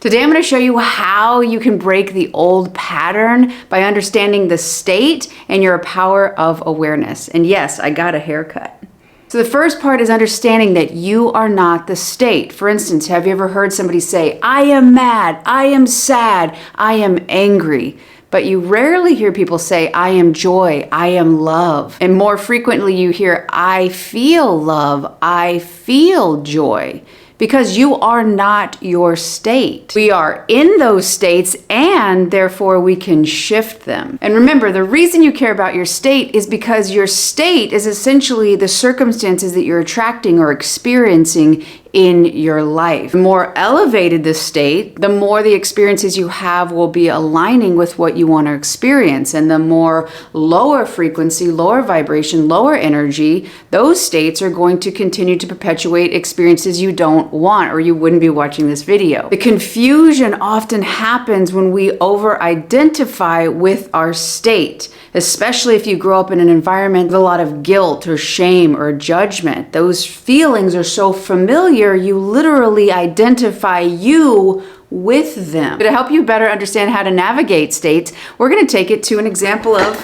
Today I'm going to show you how you can break the old pattern by understanding the state and your power of awareness. And yes, I got a haircut. So the first part is understanding that you are not the state. For instance, have you ever heard somebody say, I am mad, I am sad, I am angry? But you rarely hear people say, I am joy, I am love. And more frequently you hear, I feel love, I feel joy. Because you are not your state. We are in those states and therefore we can shift them. And remember, the reason you care about your state is because your state is essentially the circumstances that you're attracting or experiencing in your life. The more elevated the state, the more the experiences you have will be aligning with what you want to experience. And the more lower frequency, lower vibration, lower energy, those states are going to continue to perpetuate experiences you don't want, or you wouldn't be watching this video. The confusion often happens when we over-identify with our state, especially if you grow up in an environment with a lot of guilt or shame or judgment. Those feelings are so familiar, you literally identify you with them. To help you better understand how to navigate states, we're going to take it to an example of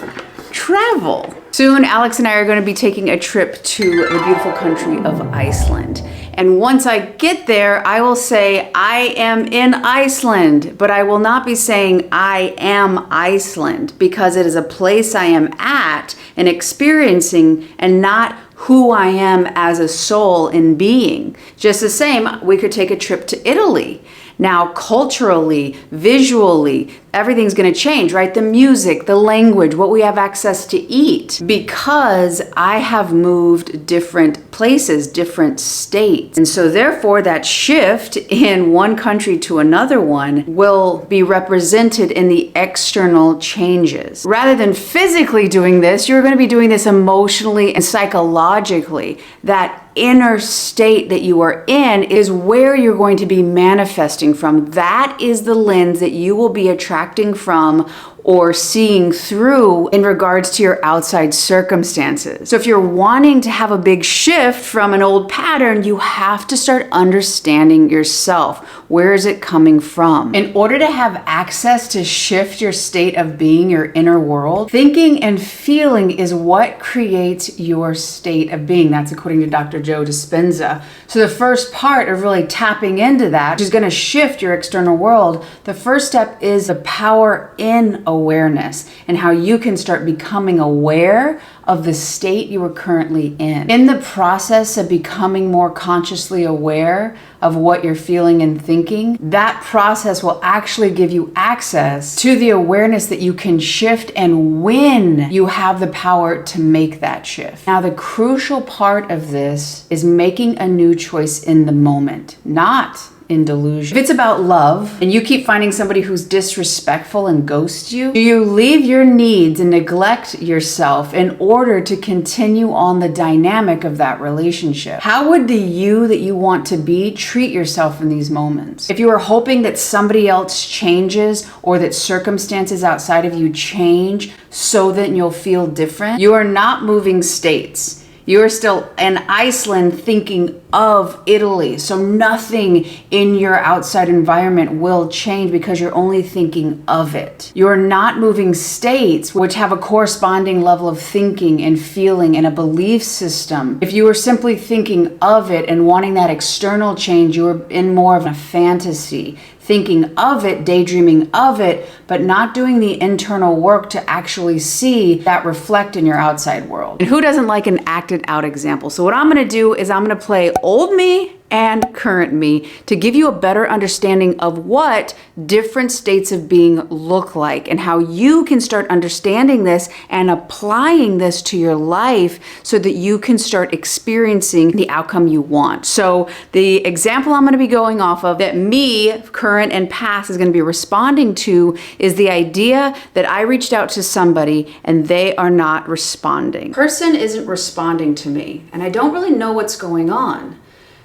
travel. Soon, Alex and I are going to be taking a trip to the beautiful country of Iceland. And once I get there, I will say, I am in Iceland, but I will not be saying I am Iceland, because it is a place I am at and experiencing and not who I am as a soul in being. Just the same, we could take a trip to Italy. Now, culturally, visually, everything's gonna change, right? The music, the language, what we have access to eat, because I have moved different places, different states. And so therefore that shift in one country to another one will be represented in the external changes. Rather than physically doing this, you're gonna be doing this emotionally and psychologically. That inner state that you are in is where you're going to be manifesting from. That is the lens that you will be attracting from or seeing through in regards to your outside circumstances. So if you're wanting to have a big shift from an old pattern, you have to start understanding yourself. Where is it coming from? In order to have access to shift your state of being, your inner world, thinking and feeling is what creates your state of being. That's according to Dr. Joe Dispenza. So the first part of really tapping into that, which is going to shift your external world, the first step is the power in awareness and how you can start becoming aware of the state you are currently in. In the process of becoming more consciously aware of what you're feeling and thinking, that process will actually give you access to the awareness that you can shift and when you have the power to make that shift. Now, the crucial part of this is making a new choice in the moment, not in delusion. If it's about love and you keep finding somebody who's disrespectful and ghosts you, do you leave your needs and neglect yourself in order to continue on the dynamic of that relationship? How would the you that you want to be treat yourself in these moments? If you are hoping that somebody else changes or that circumstances outside of you change so that you'll feel different, you are not moving states. You are still in Iceland thinking of Italy. So nothing in your outside environment will change because you're only thinking of it. You're not moving states which have a corresponding level of thinking and feeling and a belief system. If you were simply thinking of it and wanting that external change, you were in more of a fantasy. Thinking of it, daydreaming of it, but not doing the internal work to actually see that reflect in your outside world. And who doesn't like an acted out example? So what I'm gonna do is I'm gonna play old me and current me to give you a better understanding of what different states of being look like and how you can start understanding this and applying this to your life so that you can start experiencing the outcome you want. So the example I'm going to be going off of that me, current and past, is going to be responding to is the idea that I reached out to somebody and they are not responding. Person isn't responding to me and I don't really know what's going on.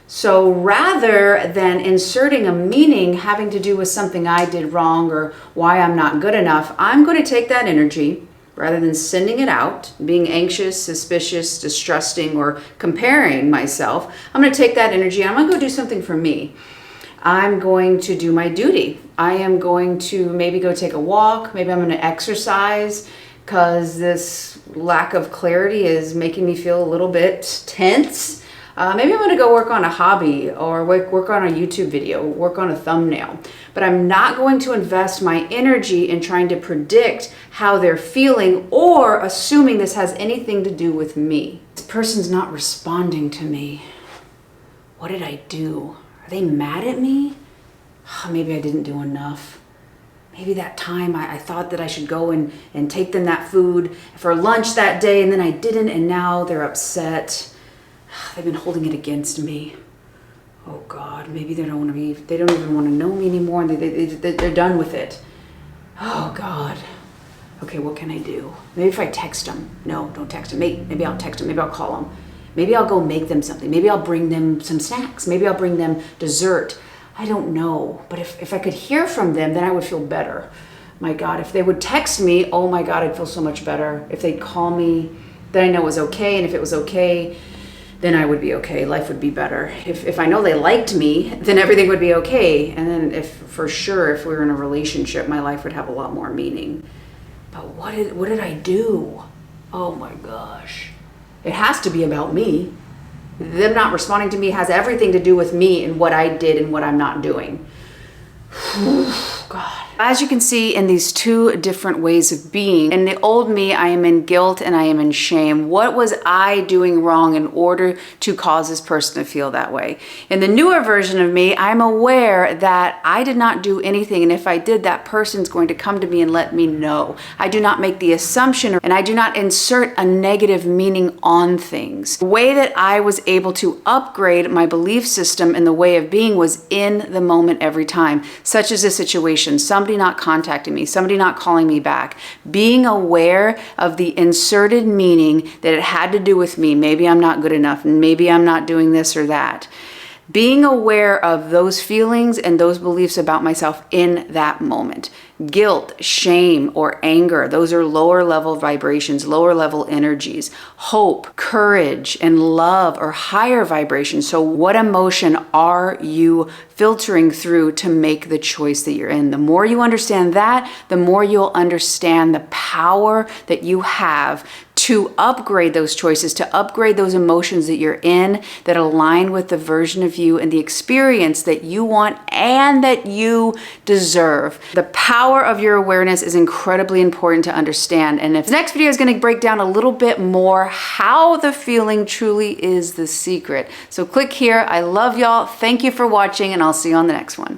So rather than inserting a meaning having to do with something I did wrong or why I'm not good enough, I'm going to take that energy, rather than sending it out, being anxious, suspicious, distrusting, or comparing myself, I'm going to take that energy and I'm going to go do something for me. I'm going to do my duty. I am going to maybe go take a walk. Maybe I'm going to exercise because this lack of clarity is making me feel a little bit tense. Maybe I'm going to go work on a hobby or work on a YouTube video, work on a thumbnail. But I'm not going to invest my energy in trying to predict how they're feeling or assuming this has anything to do with me. This person's not responding to me. What did I do? Are they mad at me? Maybe I didn't do enough. Maybe that time I thought that I should go and take them that food for lunch that day, and then I didn't, and now they're upset. They've been holding it against me. Oh God, maybe they don't even want to know me anymore, and they're done with it. Oh God. Okay, what can I do? Maybe if I text them. No, don't text them. Maybe I'll text them. Maybe I'll call them. Maybe I'll go make them something. Maybe I'll bring them some snacks. Maybe I'll bring them dessert. I don't know. But if I could hear from them, then I would feel better. My God, if they would text me, oh my God, I'd feel so much better. If they'd call me, then I know it was okay. And if it was okay, then I would be okay. Life would be better. If I know they liked me, then everything would be okay. And then if we were in a relationship, my life would have a lot more meaning. But what did I do? Oh my gosh. It has to be about me. Them not responding to me has everything to do with me and what I did and what I'm not doing. God. As you can see in these two different ways of being, in the old me, I am in guilt and I am in shame. What was I doing wrong in order to cause this person to feel that way? In the newer version of me, I'm aware that I did not do anything, and if I did, that person's going to come to me and let me know. I do not make the assumption, and I do not insert a negative meaning on things. The way that I was able to upgrade my belief system and the way of being was in the moment every time, such as this situation. Somebody not contacting me, somebody not calling me back, being aware of the inserted meaning that it had to do with me. Maybe I'm not good enough, and maybe I'm not doing this or that. Being aware of those feelings and those beliefs about myself in that moment. Guilt, shame, or anger, those are lower level vibrations, lower level energies. Hope, courage, and love are higher vibrations. So what emotion are you filtering through to make the choice that you're in? The more you understand that, the more you'll understand the power that you have to upgrade those choices, to upgrade those emotions that you're in that align with the version of you and the experience that you want and that you deserve. The power of your awareness is incredibly important to understand. And if the next video is going to break down a little bit more how the feeling truly is the secret. So click here. I love y'all. Thank you for watching, and I'll see you on the next one.